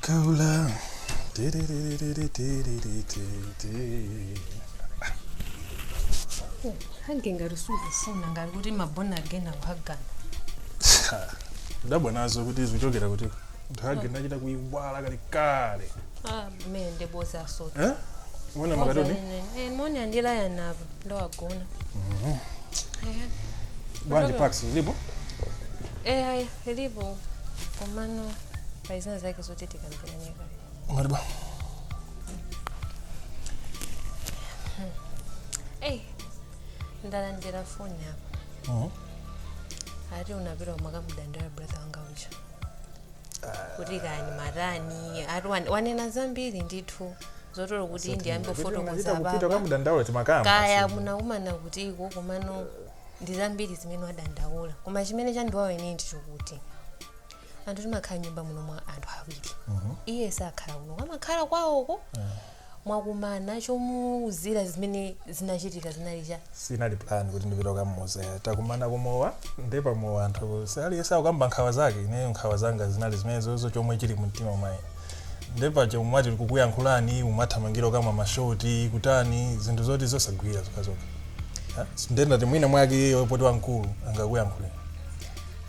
Cola. Hangenga rusufuna ngari kuti mabona agena kuhagana. Ndabona nazo kuti zichokera kuti ndagenda chita kuiwala kali kale. Mende boza so. Mwana makadoni? Mwana andila yanabo ndo agona. Banje Piksy lipo? Lipo. Komano paizana zake zote tikambira nyeka. Mariba. Ndalandira phone yako. Ari unapira makamudandira brother wanga ucha. Kuti kani marani ari wanena zambiri ndithu zotoro kuti ndiambe photo kuzaba. Kupita kamudandaula timakamba. Kaya munaumana kuti iko komano ndizambiri zimene wadandaula. Koma chimene chandiwawe ine ndichokuti anthu timakhala nyumba muno mwa anthu awiri. Iye sakhala uno kwamakhala kwawoko. Mwakumana chomuuzira zimene zinachitika zinalicha. Sinali plan kuti ndipita kamuza. Takumana kumowa ndepa mowa anthu sali yesa ukamba nkhawa zake ine nkhawa zanga zinali zimene zozo chomwe chili mumtima mwaye. Ndepa chomwe kukuyankhulani umathamangira kama mashoti kutani zinthu zoti zosagwira zokazoka. Ndenda timwina mwake yopoti wankulu angakuyankhule.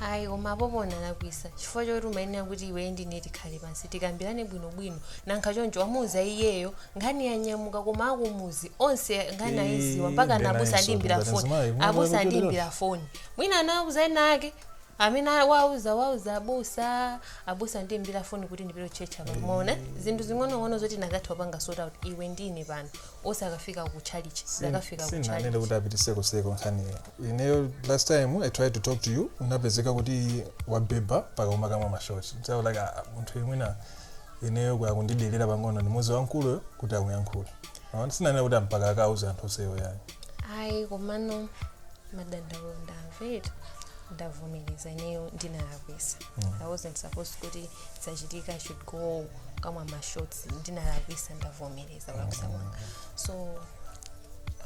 Hayi umabobona nakwisa chifukwa choti umayenera kuti iwe ndine tikhale pansi tikambirane bwinobwino nankha choncho wamuza iyeyo ngani yanyamuka koma akumuzi onse ngani ayiziwa mpaka nabusa ndimbira phone abusa ndimbira phone mwina anauza enake amina wauza abusa ndimbira phone kuti ndipiro checha pamona zinthu zing'ono zoti nakathiwa panga sort out iwe ndine pano osakafika ku chalichi zakafika ku chalichi sinanele kuti apitiseko nkhani ineyo last time I tried to talk to you unapezeka kuti wabeba paka umakamwa mashoti so like munthu mwina ineyo kwakundidelera pang'ono ndi muzi wankulu kuti akuyankhule sinanele kuti ampaka akauza anthu oseyo yani hayi komano madandaulo ndamvera ndavumeleza ineyo ndinalakwisa. I wasn't supposed kuti sachitika should go kama mashots ndinalakwisa ndavumeleza kwakusa kwanga. So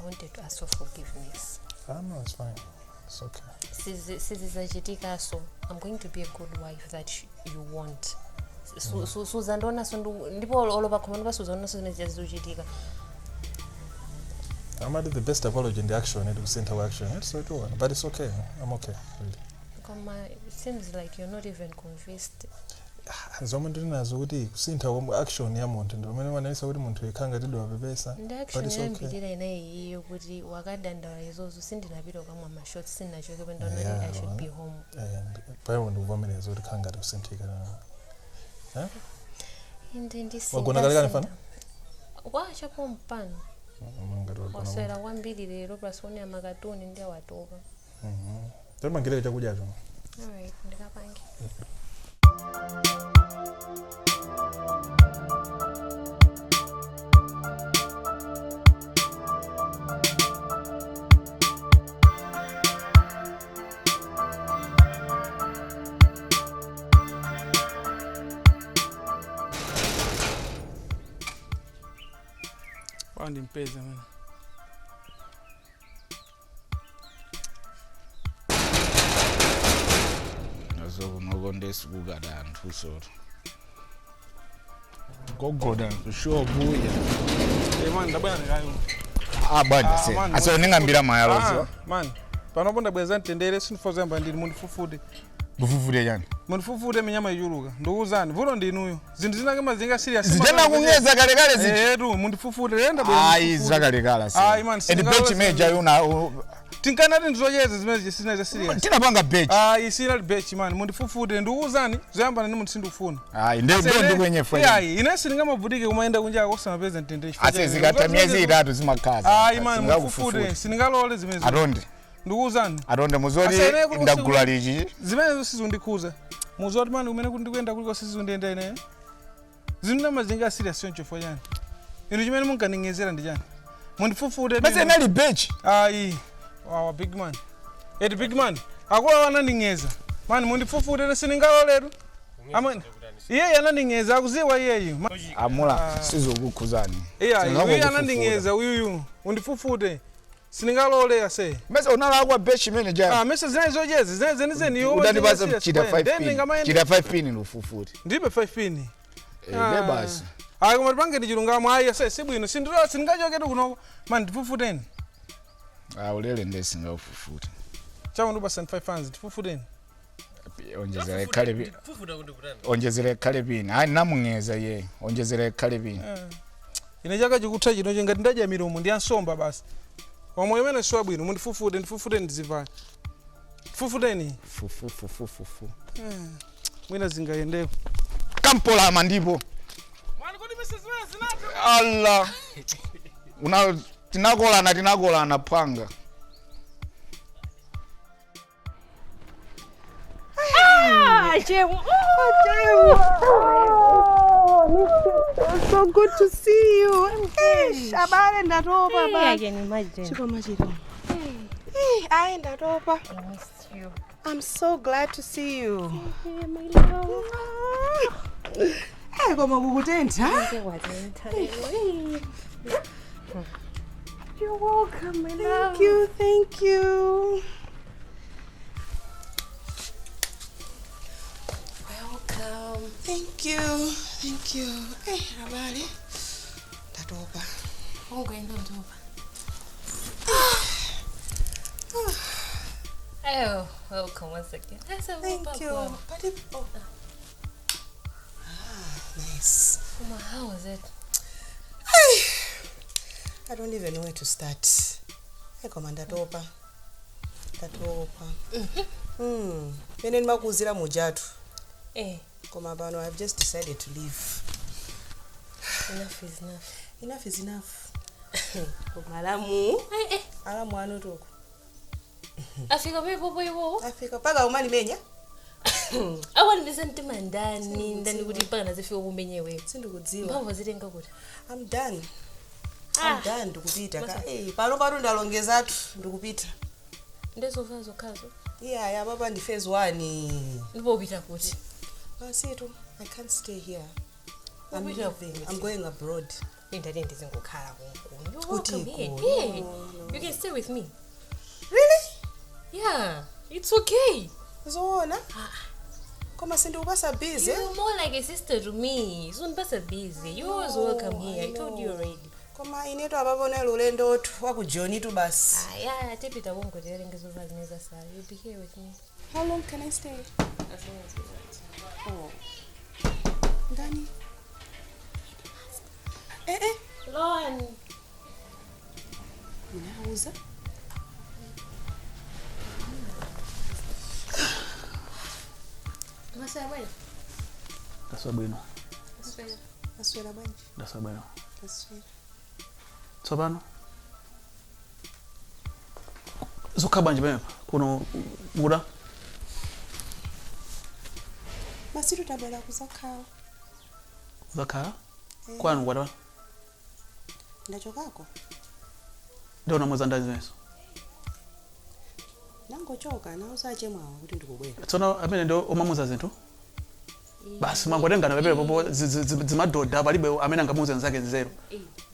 I wanted to ask for forgiveness. No, it's fine. It's okay. Sizizachitika so I'm going to be a good wife that you want. So zandona so ndipo olopa khomano basuzona so zizochitika. I might do the best apology in the action, it will send her action. So it will, but it's okay. I'm okay. Really. It seems like you're not even convinced. Zoma ndinazo kuti kusinta action ya muntu ndomene wanalisa kuti muntu ekhanga tidwa pepesa. But it's okay. Ndira inayi iyo kuti wakadandala izozo sindinapita kamwa mashot sinachoke pendo nani I should be home. Paya ndikuvomereza kuti khanga kusintika na. Ndisi. Wagona kale fana? Wacha pompano. Wasera wambili lero plus one ya makatoni ndia watoka. Tama ngile chakuja tu. Alright, ndikapange. Wandi mpeza man. Nazo nogondes bugada ntusoro. Gogoda sure buya. Man ndabana ngayo. Bwana se. Aso ningambira mayalo. Man. Panobonda bweza ntendere sinfozemba ndiri mundu fufude. Bufufude yani. Mundu fufude menyama yuluka. Nduzani vulo ndinuyo. Zinthu zinake mazinga serious. Zitenda kungeza kale ziti. Tu mundu fufude yenda bweza. Zakale se. Man. Edibetch major yuna tinkanati ndizoyeza zimene sinaza serious. Tinapanga betch. Isina betch man. Mundu fufude nduzani zoyamba ndi mundu sindufuna. Ndo kwenye fanya. Ine singamavutike kumaenda kunja akosama peza ntendere. Ase zikata miezi 3 zimakaza. Man mundu fufude siningalole zimene. Aronde. Ndukuzani. Aronde muzori ndagula liji. Zimene sizundikuza. Muzori man umene kundikwenda kuliko sizundenda ine. Zinda mazinga serious yoncho fanyani. Ino chimene munkaningezera ndi chani. Mundifufude. Bese nali bench. Wow, big man. The big man. Akula wananingeza. Man mundifufude siningaloleru. Amen. Yeye ananingeza akuziwa yeye. Amula sizokukuzani. Yeye ananingeza uyu. Undifufude. Siningalole ase. Mesa unalakwa bench manager. Mesa zinezojezi zenizeni yo. Udani basa chida 5 pin. Chida 5 pin ufufude. Ndibe 5 pin. basi Ayi koma tipange tichilungamo ayi sibwino sindingachoketu kunoko mani tifufuteni. Ulele ndesingafufute. Chawo ndubasa 5 fans tifufuteni. Onjezere kale onjezere kale pini hayi namungeza ye onjezere kale pini ine chaka chikutha chino ngati ndaja milomo ndi ansomba basi omwe imene siwa bwino ndifufute ndizivana tifufuteni fufu mwina zingayendeko kampola mandipo mwana kodi message zimene zinati Allah tinakolana phanga So good to see you. Hey, Shabana ndatopa ba. I can imagine. Chiko machiro. Hey, I ndatopa. I missed you. I'm so glad to see you. Hey, my love. Hey, koma kukutentha. You're welcome, my love. Thank you. Welcome. Thank you. Hey, Rabali. Ndatopa. Ungenda ndoba. Oh, welcome once again. Thank you. Nice. Mama, how was it? I don't even know where to start. Hey, koma ndatopa. Pene ndimakuzira mujatu. Koma pano I've just decided to leave. Enough is enough. Malamu. Alamu anotoko. Afika pepo iwo. Afika paka umani menya. Awali ndisenti mandani ndani kuti paka nazifika kumenyewe. Sindikudziwa. Mphamvu zitenga kuti. I'm done ndikupita ka. Pano ndalongezatu ndikupita. Ndezova zokhazo. Yeah, baba ndi phase 1. Ndipopita kuti. Basitu, I can't stay here. I'm leaving. I'm going abroad. Ndizingokhala kunkulu. You're Kuti welcome here. no, Hey, no. you can stay with me. Really? Yeah, it's okay. Uzona? Koma sindikupasa busy. You're more like a sister to me. Sunipasa busy. You're always welcome here. I told you already. Koma inetu ababonela ulendo wakujoni tu basi. Yeah, tipita wongo ngezovala zineza sala. You'll be here with me. How long can I stay? As long as you want. Oh. Ndani? Loan. Unauza? Masaya bwana. Dasabwino. Aswera banje. Dasabwino. Aswera. Tsopano. Zokhabanje bempa kuno muda. Masitu tabwera kuzakhala. Zakhala? Kwanu kwatwa? Ndachokako. Ndona mweza ndazimeso. Nangochoka nausache mwawo kuti ndikubwera. Tsono amene ndo omamuza zinthu. Basi mangotengana pepere popo zimadodha palibe amene angamuze nzake nzero.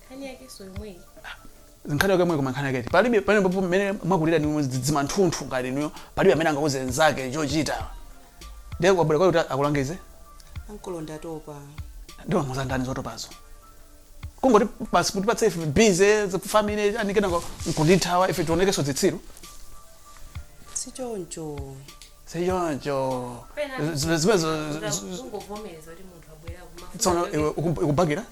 Khani yake so imwe. Nkhani yake mwe koma nkhani yake. Palibe popo mmene mwakulira ni zimanthunthu ngati niyo palibe amene angamuze nzake chochita. Ndiye kwabwera kwa kuti akulangize. Ankolo ndatopa. Ndo muza ndani zotopazo. Kungoti basi kuti patse ife busy the family anikena nkundithawa ife tionekeso zitsiru. Sichoncho. Sejonjo. Zimezo ungovomereza kuti munthu abwera kumafuna. tsono iwe ukubhakira?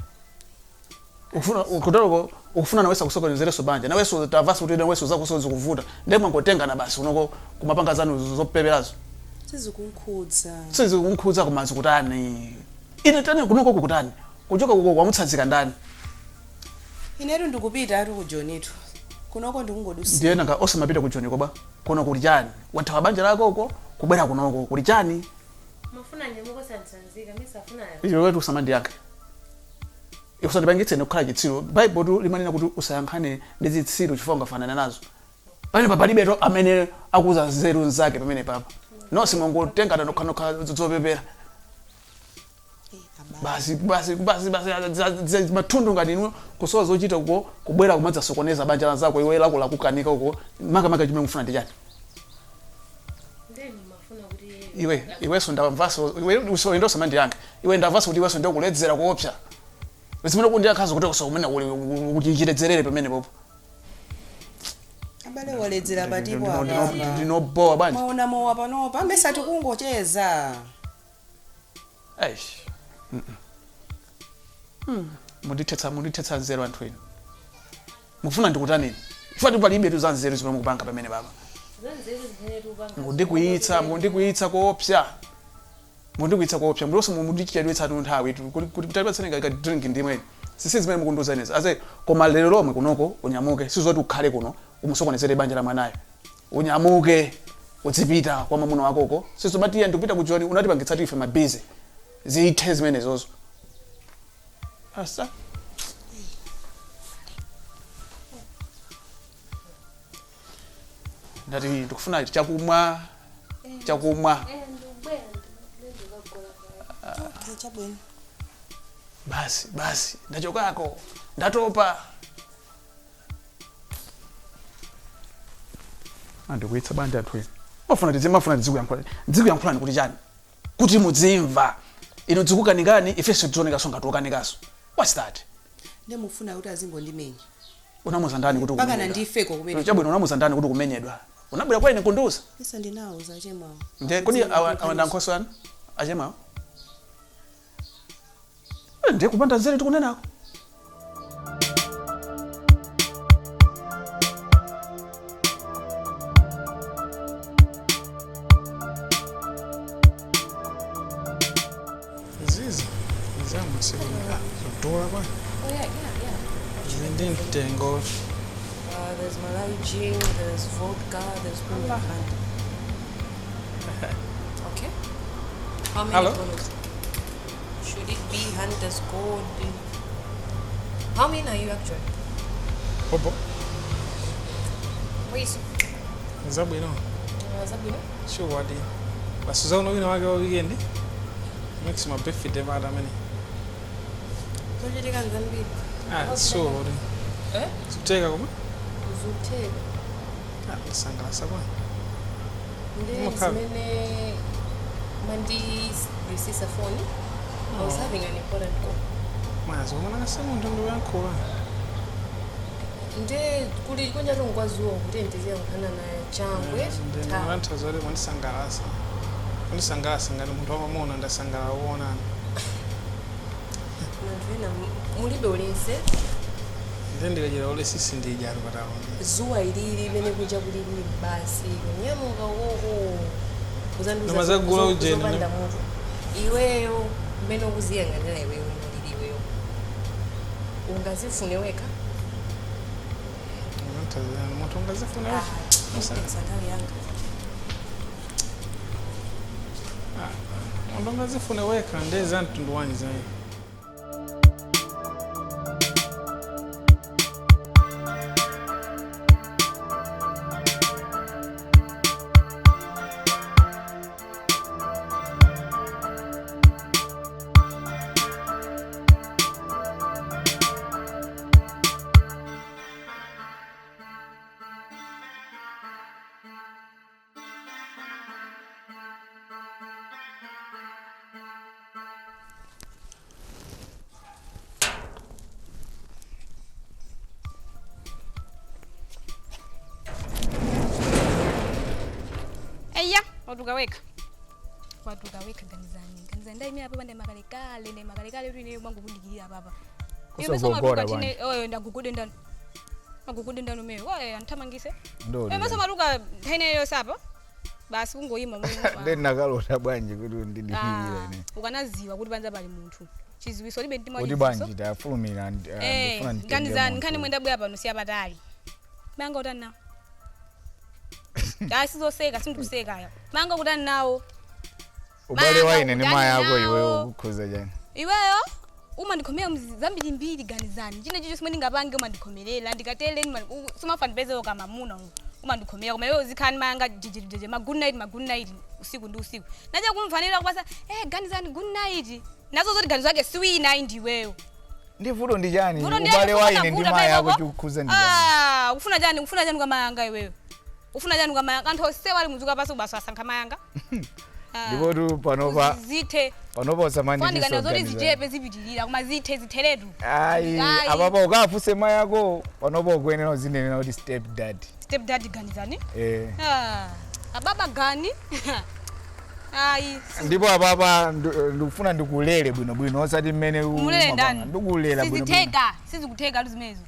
Ukufuna nawesa kusokonezeraso banja. Naweso tavasa kuti naweso zakusoza kuvuta. Ndiye mwangotengana basi unoko kumapanga zanu zopeperazo. Sizikunkhudza kumazi kutani. Ine tani kunoko kukutani. Kuchoka kwamutsanzika ndani. Inetu ndikupita ari kujonitu. Kunoko ndikungodusa. Ndiye nanga osamapita kujoni koba. Kuno kuli chani? Wathawa banja lako uko kubwera kunoko kuli chani? Mafuna nyemuko sanzanzika misafuna. Iyo wetu usamandi yake. Ikusandipangitse nekukhala chitsiro. Bible limanena kuti usayankhane ndi zitsiro chifukwa ungafanana nazo. Pamene palibe to amene akuza nzeru nzake pamene papa. Nonse mwangotengana nokha zopepera. Basi matundu ngati inu kusowa zochita uko kubwera kumadza sokoneza banja lanzako iwe lako lakukanika uko maka chimene mufuna ndi chani. Ndeni mafuna kuti iwe sondamvaso iwe usoyendo samandi yanga iwe ndavaso kuti iwe sondokuledzera kuopsa zimene kundi akhazo kuti usomena kuchichiredzerere pamene popo abale waledzera patipo apa ndinobowa banje maona mowa panopa mesati kungocheza eish mundithetsa nzeru anthu inu mufuna ndikutanini fati palibe tuzanzeru zimene mukupanga pamene baba mundikuitsa koopsa mundilose mundichedwetsa nthawi kuti talipatsene ka drink ndimweni sisi zimene mukunduza inezi ase koma lero lomwe kunoko unyamuke sizoti ukhale kuno umusokonezere banja la mwanayo unyamuke udzipita kwa mamuno wakoko sizobatiya ndikupita kujioni unatipangitsa tife mabizi zithe zimene zozo asa ndati ndikufuna chakumwa basi ndachokako ndatopa andikuitsa banja anthu mafuna dzikuyankhulani kuti chani kuti mudzimva ino dzikukanikani ifeso tidzoneka songa tokanikaso what's that ndemufuna kuti azingondimenya unamuza ndani kuti pakana ndifeko kumene chabwino unamuza ndani kuti kumenyedwa unabwera kwa ine kunduza isa ndinawo zachemawo nde kodi awanda nkhoso ani achemawo ndiye kupanda nzere tikunenako zizi zangu sikunika kutola kwa Tengo. There's Malai gin, there's vodka, there's Puma. Okay. How many Hello? bottles? Should it be Hunter's Gold? How many are you actually? Opo. Wait. Zabwino. Zabino? Sure wadi. Basuza uno wino wage wa weekend. Makes my birthday day bad ameni. So you can be. So wadi. Zuteka kuma? Zuteka. Sangala sabwa. Zimene Mandy's receives a phone. I was having an important call. Mazo mwana kasema ndo yankola. Nde kuli kunja tongwazuwa kuti ndizia nkhana na changwe. Ndantha zole mwandisangalasa. Mwandisangalasa ngati munthu wamamona ndasangala uonana. Ndivena mulibe ulese. Ndendikajira ule sisi ndijalo patawo. Zuwa ilili mene kuja kulili basi kunyamuka woko uzanduza Namazagula ujeni iweyo mene okuziyang'anira iweyo mulili iweyo ungazifune weka munthu ungazifune weka santali yanga munthu ungazifune weka ndeza mtundu wanyi zayi. Watukaweka ganizani ndai mimi hapa bande makalekale tu ine mwangu kundikira hapa Kusogogora bwana. Ndagugude ndano mewe oye antamangise masa maruka haine yo sapa basi kungoyima mwe ndena kalota bwanje kuti ndidikira ine ukanaziwa kuti banza bali munthu chiziwiso libe ntima kuti bwanje tafulumira ndifuna nditenge ganizani nkhani mwenda bwa pano siyapatali manga utana sizoseka sindikuseka ya manga kutani nawo ubale waine ni maya yako iweyo ukukhuza jani iweyo uma ndikhomera mzambiri mbiri ganizani chine chicho simwe ndingapange uma ndikhomerera ndikatele sumafani pezeko kamamuna uma ndikhomera koma iweyo zikhani manga jejejeje ma good night usiku ndi usiku naja kumvanira kupasa ganizani good night nazo zoti ganizo yake siwina indiweyo ndivuto ndi jani ubale waine ndi maya yako chikukhuza ndi jani ufuna jani kwa mayanga iweyo ufuna jani kwa mayanga anthu osewa ali muzuka pasi ubasa asankha mayanga ndipo tu panopa zithe usamani fani kana zoti disorganize. zijepe zipitilira koma zithe zitheretu Ayi ababa ukafuse mai yako panopa ukuyenera uzinenera kuti step dad ganizani eh ababa gani ayi ndipo ababa ndikufuna ndikulele bwino osati mmene umulele ndani ndikulela bwino sizikutheka luzimezo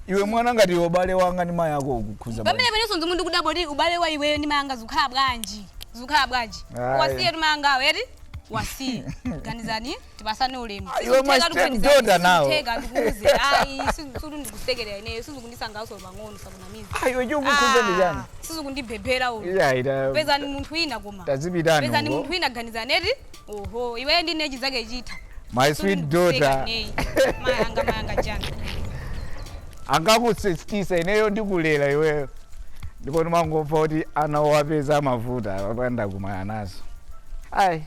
iwe mwana ngati ubale wanga ndi mai yako ukukhuza pamene sonzo mundu kudaboti ubale wa iweyo ndi mayanga zukhala bwanji wasiye tumayanga eti wasiye ganizani tipasane ulemu iwe mastepdaughter nawo ndikuuze ayi sudu ndikusekerera ineyo sizikundisangauso pang'ono sakunamiza iwe chikukhuza ndiyani sizikundibhebhera uyu pezani munthu wina koma tazipitani pezani munthu wina ganizani eti oho iweyo ndi nechi zake chita my sweet daughter mayanga jana angakusisitisa ineyo ndikulela iweyo ndipo ndimangomva kuti ana wapeza amavuta apanda kumaya nazo ayi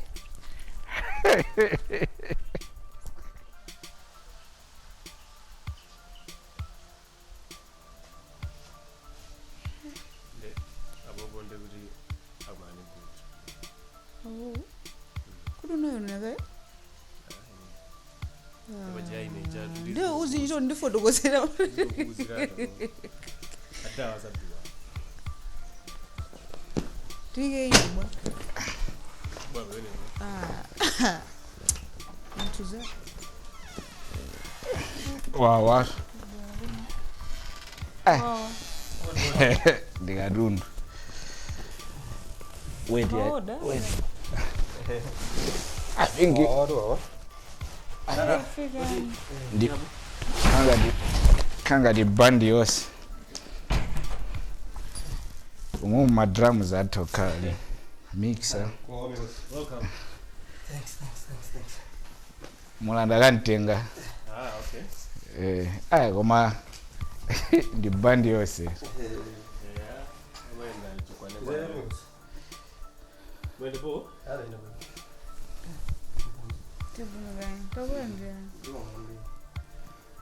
ndio uzinjo ndifotokozera Tike yimwa. Ntuza. Wawa. Ndikadundu. Wait. I think kanga di bandi yose umu madramu zatokali mixer Welcome. Thanks. mulanda kantenga Okay. koma di bandi yose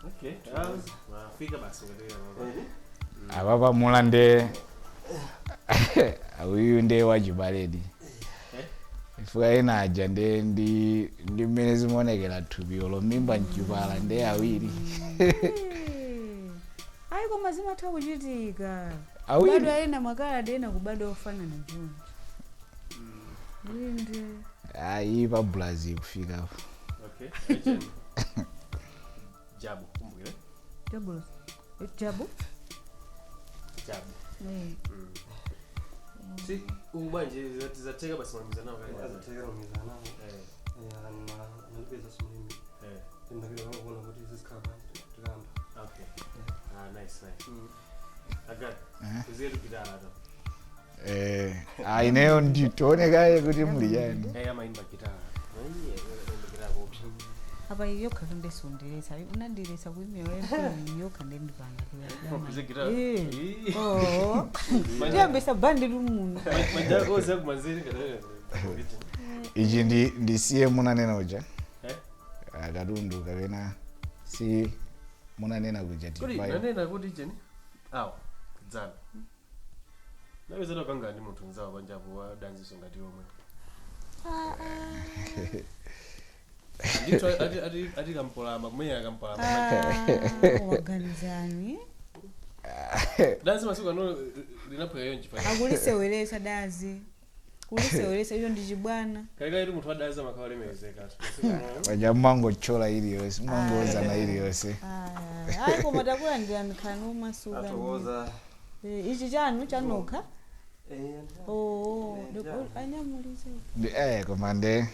Okay. Fika basi ababa mulande uyu nde wajibaledi ifuka ina aja ndi mmene zimaonekera thupi olo mimba mchipala nde awiri ayi koma zimatha kuchitika awiri bado ayina makala dena kubado ofana na June ndinde ayi pa Brazil kufika hapo. Okay. Jabu kumbukire Jabulosi Jabu si ubanje zateka basi mamiza nao kale azateka mamiza nao na nalibeza simimi ndakira ngona kuti zisikaba tukamba okay nice agad kuzetu kidala ineyo nditoonekaye kuti muli yani ama imba gitara gitara option apa yoka ndesonderesa unandiresa kuimira yoka ndendipanga kuze gitara ndiyambesa bandi lumundu majako oza kumanzini kadere ichi ndisiye munanena uja akadundu kapena si munanena kuja kuri nanena kuti jeni awa kudzana nawe zalo kanga ndi munthu nzawo banjapo wa danziso ngati omwe ndito ati kampolama kumenya kampolama waganizani danzi masuku ano linaphweka yonji pa akulisewelesa dazi kulisewelesa iyo ndi chibwana kaika iti munthu wadanza makhawa lemezeka waja mangochola iliyonse mangozana iliyonse ayi koma takulandira ndikhanu masuka atokoza ichi chanu chanokha anyamulize koma nde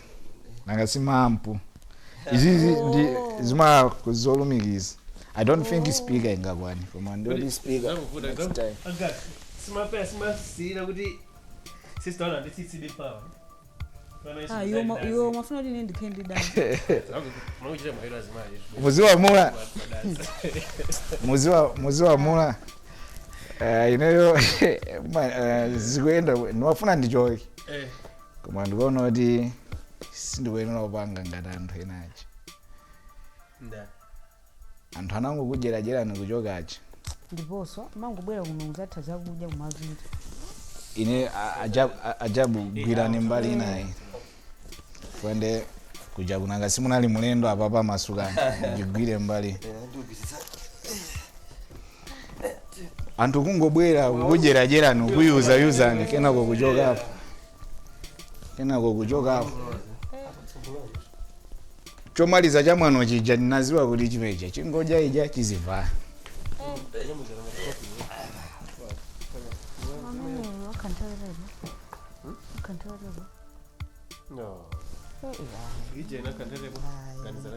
nangasimampu izizi zima kuzolumikiza I don't think speaker ingakwani koma ndo speaker next time simapesima kuti sister wana ndi CCD power yo mafuna kuti ndikendi dani mauchira mahera zimaje muziwa mula ineyo zikuenda niwafuna ndichoke koma ndikuona kuti sindikuyenera kupanga ngati anthu enachi anthu anangokujerajera nikuchokachi ndiponso mangobwera kuno uzatha zakudya kumavita ine ajabu gwirani mbali naye kwende kuja kunanga simunali mulendo apapa masukani jigwire mbali antu kungobwera kujerajera nokuyuzayuzani kenako kuchoka hapo chomaliza cha mwana chija ninaziwa kuti chimecha chingoja ija chizivaa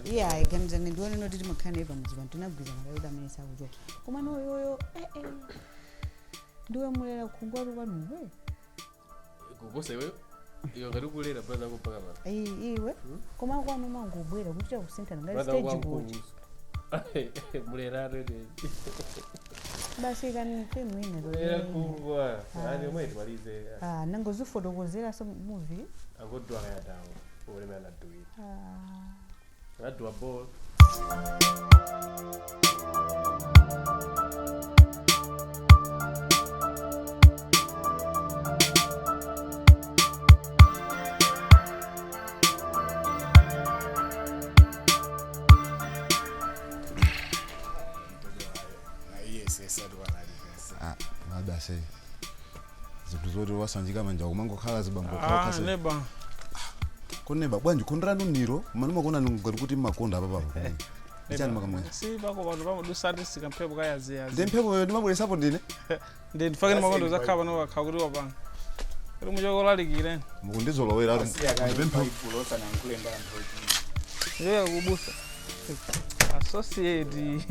iya ganizana ndione noti timakhana pamudzipa tinagwiza makayoda amene sakuchoka koma noyoyo ndiwe mulera khungwalu panuwe kuposa iweyo iyo ngati kulera brother ako mpaka pano iwe koma kwanu mangobwera kuti takusinthana ngati stage kuti mulera rede basi kani femwine mulera kungwa ani omwe timalize nangozifotokozera so movie agodwa akayadawo oleme anaduwira anaduwa ball Madase zinthu zoti wasanjika manja kumangokhala zibambo neba koneba bwanji kondrano niro manuma kona ngati kuti makonda apa papo ichani makamwenza si bako vanhu vamadusati sika mphepo kayaziyazi ndi mphepo yo ndimabweresapo ndine ndi ndifake ni makondo zakhava no vakha kuti wapanga iri muchokolalikire mukundizolowera ndiye kubusa associate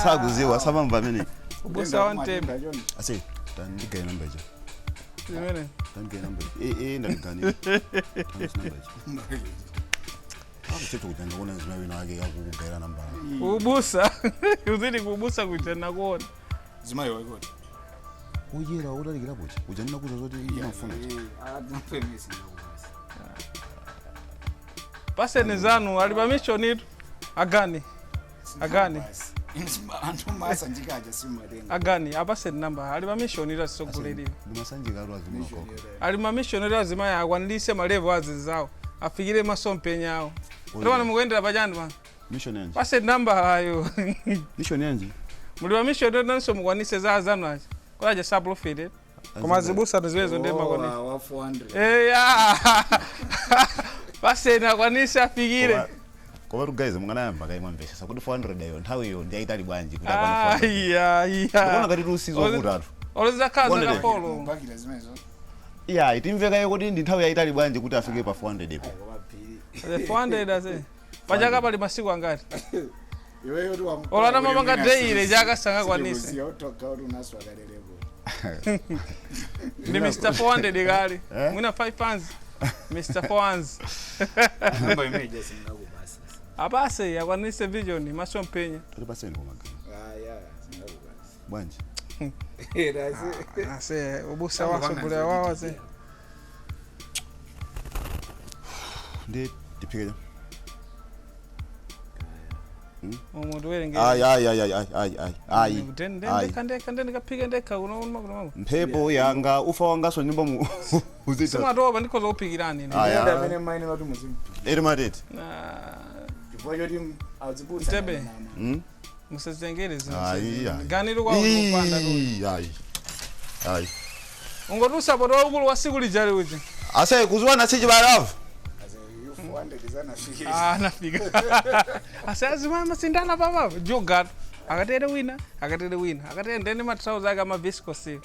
sakuziwa samamba amene ubusa wantembe ase tandigaye namba ija zimene tandigaye namba ndaligani akucheto kuti ndikuona zina wina wake akukugayira namba ubusa uzidi kubusa kuja nakuona zimayo ikoti uyera ulalikira kuti uja ndinakuza zoti imafuna paseni zanu ali pa mission itu agani agani apaseni namba ali pa mission itu asogoleriwa ndimasanjika alo azimakoko ali ma mission itu azimaya akwanilise malevo azizawo afikire masompenya awo ndivana mukuyendera pachani pa mission yanji paseni namba ayo mission yanji muli pa mission itu nanso mukwanise za zanu achi kolaja saprofit koma zibusa ndiziwezo ndi makonisa wa 400 ya paseni akwanise afikire koma guys munganayamba kaimwa mpesa sakuti 400 ayo nthawi iyo ndiyaitali bwanji kuti apana 400 iya ngati tusizo kutatu oleza kaza kapolo iya itimvekayo kuti ndi nthawi yaitali bwanji kuti afike pa 400 ipo 400 ase pachaka pali masiku angati olana mapanga deile chaka sangakwanise ndi Mr. 400 kale mwina 5 fans Mr. 400 namba imeje singakubasa apase yakwanise vision masompenya tuli paseni komagana bwanji ase ubusa wasogolera wawa se ndi tipike umuntu werenge ndende kapike ndeka uno mphepo yanga ufa wangaso nyumba mu uzita simatopa ndikoza upikirani ndio amene maine watu muzimu eri matete ifojo tim azibutsa tebe musazengere Aiya. ganiro kwa upanda Ai. ungotusa poto waukulu wa siku lijali uji ase kuziwana sichi barafu nafika ase azimama sindana papa jogat akatere wina akatere ndene matrauza aka mavisco si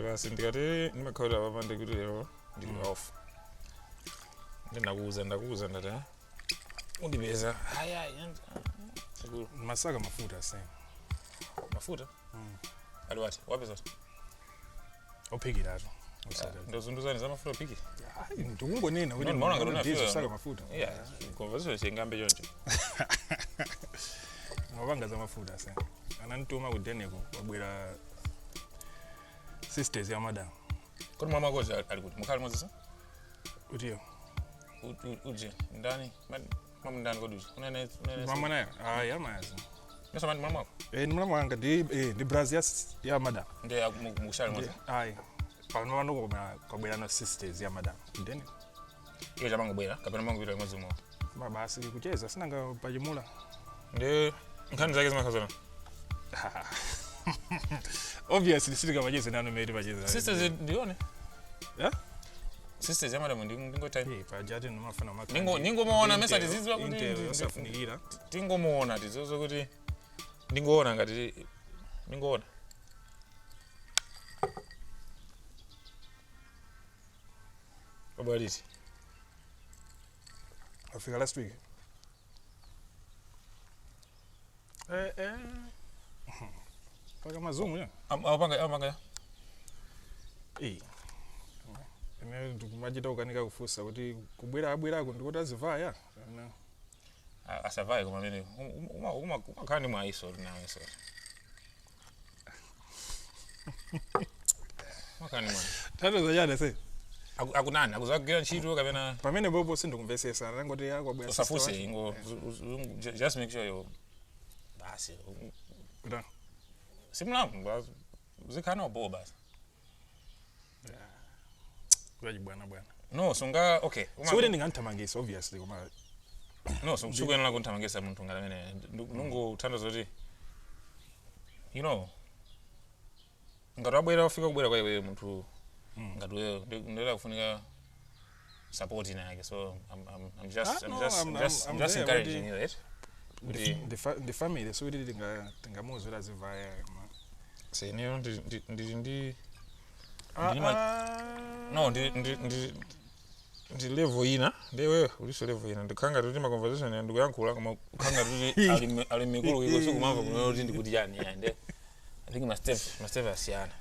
basi ndikati nimakhaula papa ndikuti lero ndili off ndakuza ndati undipeza masaka mafuta sasa mafuta aliwati wapi zote ophikirato ndo zinto zani zamafuta ophiki ndikungonena kuti unaona ngati ndizo saka mafuta conversation singambe yonke mabanga zamafuta sasa ananituma kudeneko wabwera sisters ya madam kuti mama kozi alikuti mukhali mozisa utiyo uje ndani mama ndani koduje unene mama naye yamazi nesa mama wako ni mama wanga ndi brazil ya madam ndio mushali mmoja pano vanoko kwabwera no sisters ya madam ndeni iyo chamango bwera kapena mango vita mwezi mmoja basi kucheza sinanga pachimula ndio nkhani zake zimakhazana obviously sitika pacheza nanu meri pacheza sisters ndione yeah sisters ya madam ndingo time pajati nomafana makha ningo muona message zizwa kuti yosafunikira tingo muona tizozo kuti ndingoona ngati ndingoona Obaliti. Afika last week. Paka mazumu ya. Apanga. Ene ndikumachita ukanika kufusa kuti kubwera ku ndikuti azivaya. Asavaya koma mene. Umakhani mwa iso nawe so. Makani mwa. Tando zajana se. Akunani akuzagera ntchito kapena pamene bobo sindikumvesesa ngoti yakwabwera usafuse ingo just make sure you basi kuda simnamu zikhana obo basi kuyaji bwana no sunga okay so kuti ndinganthamangisa obviously koma no sukuyena kunthamangisa munthu ngalamene nungu uthanda zoti you know ngatwabwera ufika kubwera kwa iwe munthu ngati wewe ndela kufunika support yake so I'm just encouraging you right the family so kuti tingamuzwera zivaya say niyo ndi no ndi level ina ndi wewe uliso level ina ndikanga kuti ma conversation ndikuyankhula kama ukanga kuti ali mikulu iko so kumava kuno kuti ndikuti yani ande I think must have asiana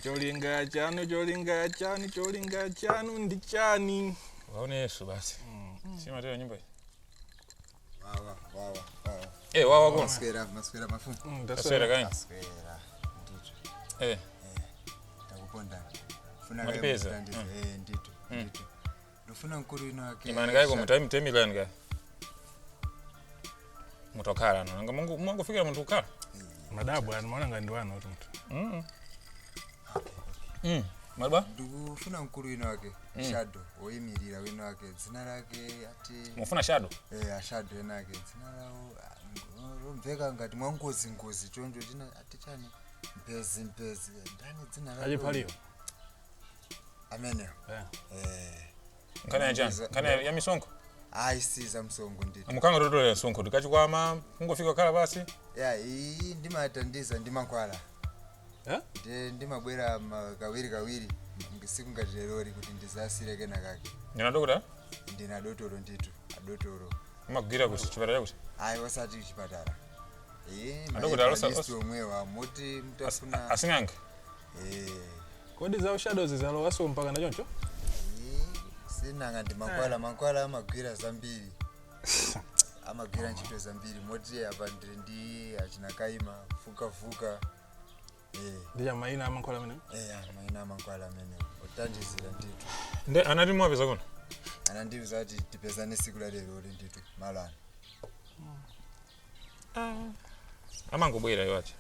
cholinga chanu ndi chani waone Yesu basi sima tena nyimbo wawa wawa kwa maswera mafumu maswera gani maswera ndito takuponda funa matipeza ndito ndofuna nkuru ino yake imani gaiko mutime temilani ga mutokhala no nga mungu fikira muntu ukhala madabu anaona ngandi wana watu mtu Malba ndikufuna nkuru ino yake shadow oyimirira wino yake dzina lake ati mufuna shadow shadow ena yake dzina lawo romveka ngati mwangozi chonjo china ati chani mpezi ndani dzina lake ajipaliyo amene kana ya misonko isiza msongo ndito amukanga totole sonko tikachikwama kungofika kala basi iyi ndimatandiza ndimankwala ndimabwera kawiri ngisiku ngati lero kuti ndizasire kena kake ndina dokota ndina dotoro ndito adotoro magira kuti chipatala kuti wasati chipatala adokota alosa omwewa moti mtafuna asinganga kodi za shadows zalo waso mpaka nachoncho sinanga ndimankwala amagwira zambiri amagwira ntchito zambiri moti apa ndi achina kaima fuka ndiya maina amankwala amene maina amankwala amene otandizira ndito nde anati mwapeza kono anandiuza ati tipezane siku la lero ndito malani amangobwera iwo acha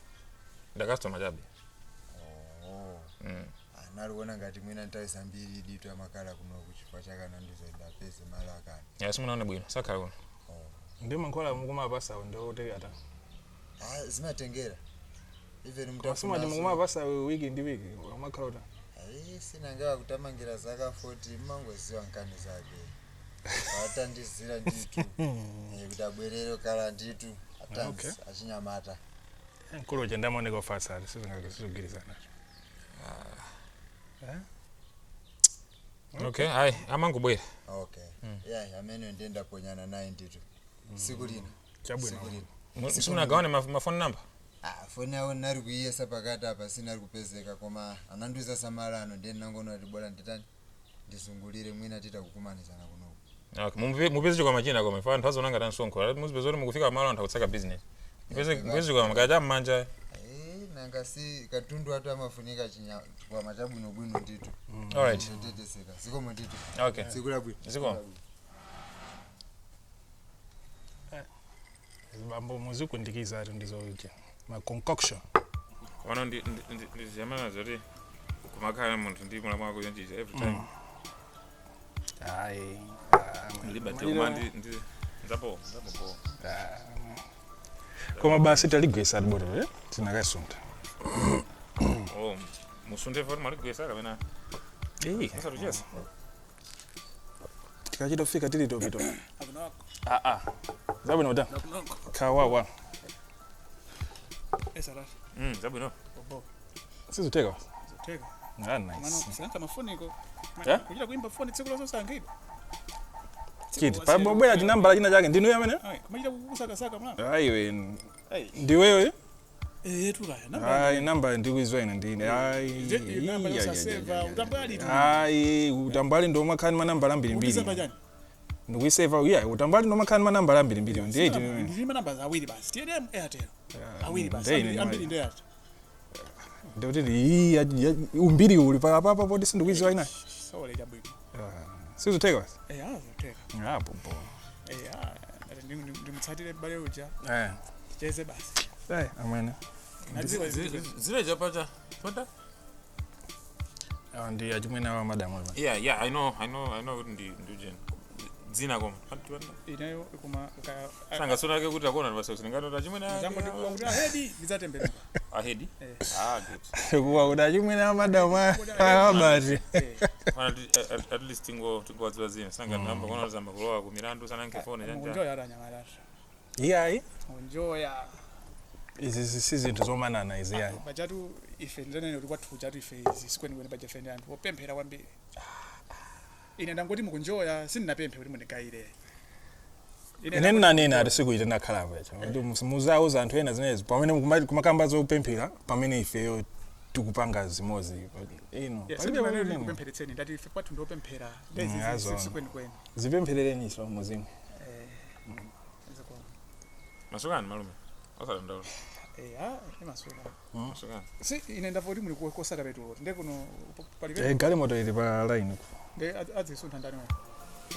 ndakastoma chabe nalikuona ngati mwina nthawi zambiri dito amakala kuno kuchifukwa chakana ndizo ndapeze malo akana simunaone bwino sakhala kuno ndi mankhwala mukumapasa ndoteka ata zimatengera even mtafuna mukumapasa wiki ndi wiki amakhala uta sinangewa kutamangira zaka 40 mangoziwa nkani zake watandizira nditu kuti abwerere kala nditu atanzi achinyamata nkulu chendamaoneka ofasa sizongakizigirizana okay hai amangobwera amene ndenda ponyana naye nditu siku lina chabwino simunagawane mafoni number foni yawo nari kuiyesa pakati apa sinari kupezeka koma anandiuza samalano ndiye nangono ati bora nditani ndizungulire mwina tita kukumanizana kunoku mupeze kwa machina kwa mfano nthazo nanga tansonko muzipeza kuti mukufika malo anthu akutsaka business mupeze kwa makaja mmanja nanga si katundu atu amafunika kwa machabwino bwino nditu. Alright. Teteseka. Siko nditu. Okay. Sikula bwino. Siko. Bambo muzikundikiza ati ndizoita. Ma concoction. Ono ndi zamana zoti kumakhala munthu ndi mula mwako yanjija every time. Ai. Liberty umandi ndapo. Koma basi taligwesa adibotero tinakasunta. Oh, musunde for maligwesa kapena. Sasa tujesa. Tikachita kufika tili topito. Zabwino uta. Kawawa. Esara. Zabwino. Bobo. Sizuteka. Zuteka. Nice. Mano kusanga mafoniko. Eh? Kuja kuimba phone tsiku loso sangidi. Kiti pabobwera chinambala china chake ndinu yamene? Kumachita kusaka mwana. Aiwe. Ndi wewe? Tulaya namba. Ai namba ndikuizwa ina ndine. Ai. Namba yosaseva utambali tu. Ai utambali ndo makhani manambala mbili mbili. Ukiseva jani? Ndikuiseva uya utambali ndo makhani manambala mbili mbili. Ndi eti. Ndi manamba awiri basi. TDM Airtel. Awiri basi. Ambili ndi Airtel. Ndikuti umbiri uli papa podi sindikuizwa ina. Sole jabwino. Sizuteka? Azuteka. Hapo po. Ndimutsatire bale uja. Cheze basi. Amene. Zile japacha. Pata? Ndi achimwena wa madam wa. Yeah, I know ndi dzina koma. Inayo kuma sanga sona ke kuti akona basa usingato achimwena. Jambo ndikuwa kuti ahedi ngizatembera. Ahedi? Good. Kuwa kuti achimwena wa madam wa bati. At least tingozwa zina sanga namba kona zamba kulowa ku mirandu sana nke phone chanja. Enjoy aranyamara. Iya. Enjoy. Izi sizinto zomanana izi yayi. Bajatu ife ndene uri kwathu jatu ife isikweni kwene bajafende anthu opemphera kwambiri. Ine ndangoti mukunjoya sindinapemphe kuti mundigaire. Ine nanena ati sikuita nakhala pacha. Ndi muzauza anthu ena zinezo pamene kumakamba zopemphera pamene ifeyo tikupanga zimozi. Palibe kupempheretseni ndati ife kwathu ndopemphera ndezi isikweni kwene. Zipempherereni iso muzimu. Masukani malume. Osalandaula. Emasuka. Masukani. Si ine ndavoti muli kukosaka petulo. Nde kuno palibe. Gari moto ili pa line. Nde adzisuntha ndani wa.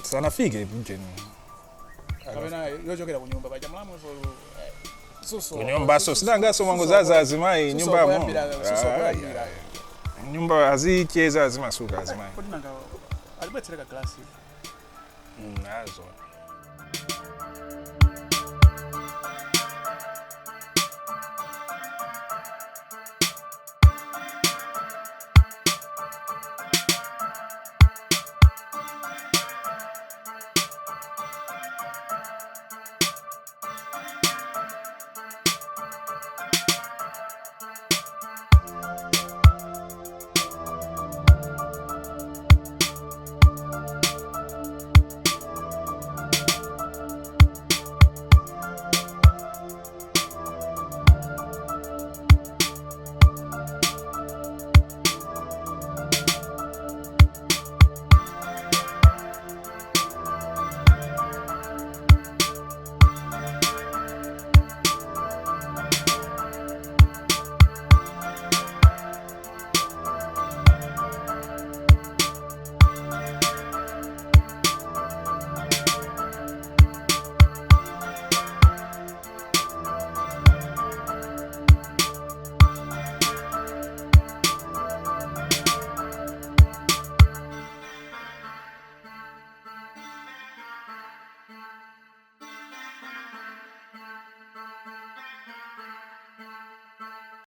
Sanafike mjeni. Kapena yochokera ku nyumba baja mlamu so kunyumba so sidangaso mwango zaza azimai nyumba yamo. Nyumba azicheza azimasuka azimai. Kuti nanga alibetsereka glasi. Nazo.